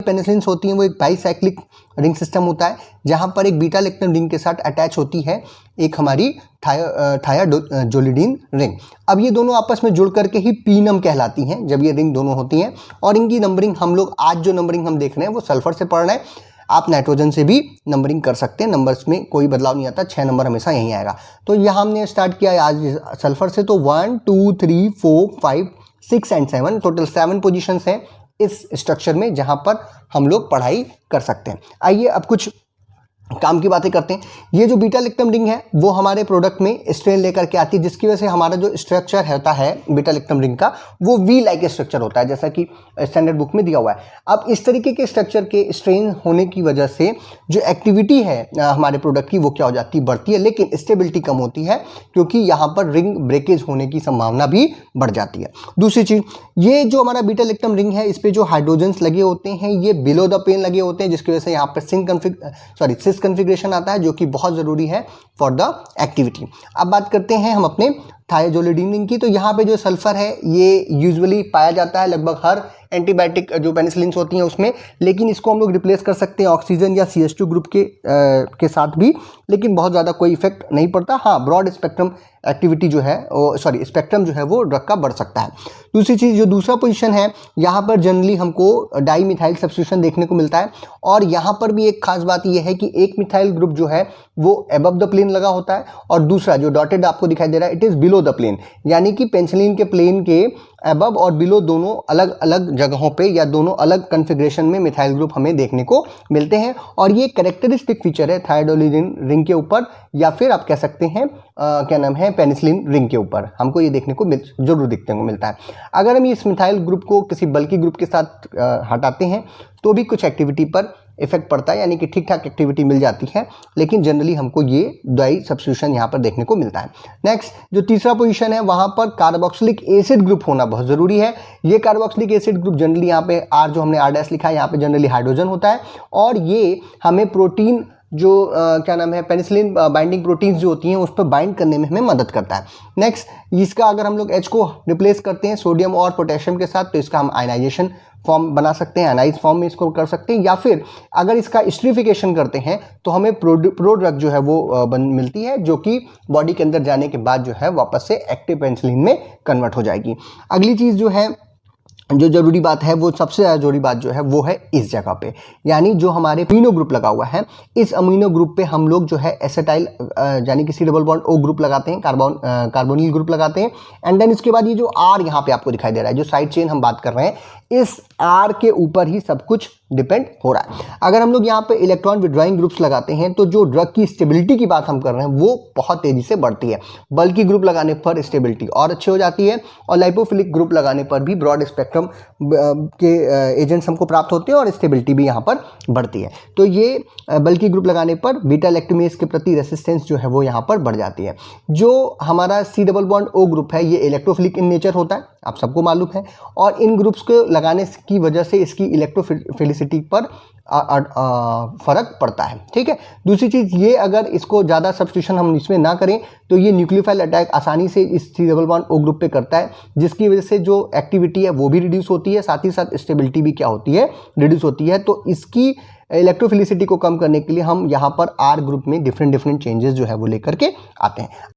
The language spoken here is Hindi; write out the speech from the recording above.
पेनिसिलिन होती हैं वो एक बाईसाइक्लिक रिंग सिस्टम होता है, जहां पर एक बीटा लैक्टम रिंग के साथ अटैच होती है एक हमारी थायाजोलिडीन रिंग। अब ये दोनों आपस में जुड़ करके ही पीनम कहलाती हैं जब ये रिंग दोनों होती हैं। और इनकी नंबरिंग हम लोग आज जो नंबरिंग हम देख रहे हैं वो सल्फर से पढ़ रहे हैं, आप नाइट्रोजन से भी नंबरिंग कर सकते हैं, नंबर्स में कोई बदलाव नहीं आता, 6 नंबर हमेशा यहीं आएगा। तो यहाँ हमने स्टार्ट किया आज सल्फर से, तो 1 2 3 4 5 6 एंड 7 टोटल 7 पोजीशंस हैं इस स्ट्रक्चर में जहां पर हम लोग पढ़ाई कर सकते हैं। आइए अब कुछ काम की बातें करते हैं। ये जो बीटा लैक्टम रिंग है वो हमारे प्रोडक्ट में स्ट्रेन लेकर के आती है, जिसकी वजह से हमारा जो स्ट्रक्चर होता है बीटा लैक्टम रिंग का वो वी लाइक स्ट्रक्चर होता है, जैसा कि स्टैंडर्ड बुक में दिया हुआ है। अब इस तरीके के स्ट्रक्चर के स्ट्रेन होने की वजह से जो एक्टिविटी है हमारे प्रोडक्ट की वो क्या हो जाती है, बढ़ती है, लेकिन स्टेबिलिटी कम होती है क्योंकि यहाँ पर रिंग ब्रेकेज होने की संभावना भी बढ़ जाती है। दूसरी चीज़, ये जो हमारा बीटा लैक्टम रिंग है इस पर जो हाइड्रोजन्स लगे होते हैं ये बिलो द प्लेन लगे होते हैं, जिसकी वजह से यहाँ पर सिस कॉन्फ़िगरेशन आता है जो कि बहुत ज़रूरी है फॉर द एक्टिविटी। अब बात करते हैं हम अपने थायाजोलिडीन रिंग की। तो यहाँ पे जो सल्फर है ये यूजुअली पाया जाता है लगभग हर एंटीबायोटिक जो पेनिसिलिन होती हैं उसमें, लेकिन इसको हम लोग रिप्लेस कर सकते हैं ऑक्सीजन या CH2 ग्रुप के साथ भी, लेकिन बहुत ज़्यादा कोई इफेक्ट नहीं पड़ता। हाँ, ब्रॉड स्पेक्ट्रम एक्टिविटी जो है स्पेक्ट्रम जो है वो ड्रग का बढ़ सकता है। दूसरी चीज़, जो दूसरा पोजीशन है यहाँ पर जनरली हमको डाई मिथाइल सब्स्टिट्यूशन देखने को मिलता है, और यहाँ पर भी एक खास बात यह है कि एक मिथाइल ग्रुप जो है वो अबव द प्लेन लगा होता है और दूसरा जो डॉटेड आपको दिखाई दे रहा है it is below the plane, यानी कि पेनिसिलिन के प्लेन के अबव और बिलो दोनों अलग अलग जगहों पे या दोनों अलग कॉन्फ़िगरेशन में मिथाइल ग्रुप हमें देखने को मिलते हैं। और ये कैरेक्टरिस्टिक फीचर है थायाजोलिडीन रिंग के ऊपर, या फिर आप कह सकते हैं क्या नाम है पेनिसिलिन रिंग के ऊपर हमको ये देखने को जरूर दिखने को मिलता है। अगर हम इस मिथाइल ग्रुप को किसी बल्की ग्रुप के साथ हटाते हैं तो भी कुछ एक्टिविटी पर इफेक्ट पड़ता है, यानी कि ठीक ठाक एक्टिविटी मिल जाती है, लेकिन जनरली हमको ये डाई सब्स्टिट्यूशन यहाँ पर देखने को मिलता है। नेक्स्ट, जो तीसरा पोजीशन है वहाँ पर कार्बोक्सिलिक एसिड ग्रुप होना बहुत ज़रूरी है। ये कार्बोक्सिलिक एसिड ग्रुप जनरली यहाँ पे आर जो हमने R' लिखा है यहाँ पे जनरली हाइड्रोजन होता है, और ये हमें प्रोटीन जो क्या नाम है पेनिसिलिन बाइंडिंग प्रोटीन्स जो होती हैं उस पर बाइंड करने में हमें मदद करता है। नेक्स्ट, इसका अगर हम लोग H को रिप्लेस करते हैं सोडियम और पोटेशियम के साथ तो इसका हम आयनाइजेशन फॉर्म बना सकते हैं, आयनाइज फॉर्म में इसको कर सकते हैं, या फिर अगर इसका स्ट्रीफिकेशन करते हैं तो हमें प्रो ड्रग जो है वो मिलती है जो कि बॉडी के अंदर जाने के बाद जो है वापस से एक्टिव पेनिसिलिन में कन्वर्ट हो जाएगी। अगली चीज़ जो है जो जरूरी बात है वो सबसे ज़्यादा जरूरी बात जो है वो है इस जगह पे, यानी जो हमारे अमीनो ग्रुप लगा हुआ है इस अमीनो ग्रुप पे हम लोग जो है एसिटाइल यानी कि C+O ग्रुप लगाते हैं, कार्बोनिल ग्रुप लगाते हैं, एंड देन इसके बाद ये जो R यहाँ पे आपको दिखाई दे रहा है जो साइड चेन हम बात कर रहे हैं इस R के ऊपर ही सब कुछ डिपेंड हो रहा है। अगर हम लोग यहाँ पे इलेक्ट्रॉन विड्रॉइंग ग्रुप्स लगाते हैं तो जो ड्रग की स्टेबिलिटी की बात हम कर रहे हैं वो बहुत तेजी से बढ़ती है। बल्कि ग्रुप लगाने पर स्टेबिलिटी और अच्छी हो जाती है, और लाइपोफिलिक ग्रुप लगाने पर भी ब्रॉड स्पेक्ट्रम के एजेंट्स हमको प्राप्त होते हैं और स्टेबिलिटी भी यहाँ पर बढ़ती है। तो ये बल्कि ग्रुप लगाने पर बीटा लैक्टमेज के प्रति रेसिस्टेंस जो है वो यहाँ पर बढ़ जाती है। जो हमारा C+O ग्रुप है ये इलेक्ट्रोफिलिक इन नेचर होता है, आप सबको मालूम है, और इन ग्रुप्स को लगाने की वजह से इसकी इलेक्ट्रोफिलिसिटी पर फर्क पड़ता है। ठीक है, दूसरी चीज़ ये अगर इसको ज़्यादा सब्स्टिट्यूशन हम इसमें ना करें तो ये न्यूक्लियोफाइल अटैक आसानी से इस C+O ग्रुप पे करता है, जिसकी वजह से जो एक्टिविटी है वो भी रिड्यूस होती है, साथ ही साथ स्टेबिलिटी भी क्या होती है रिड्यूस होती है। तो इसकी इलेक्ट्रोफिलिसिटी को कम करने के लिए हम यहाँ पर R ग्रुप में डिफरेंट चेंजेस जो है वो लेकर के आते हैं।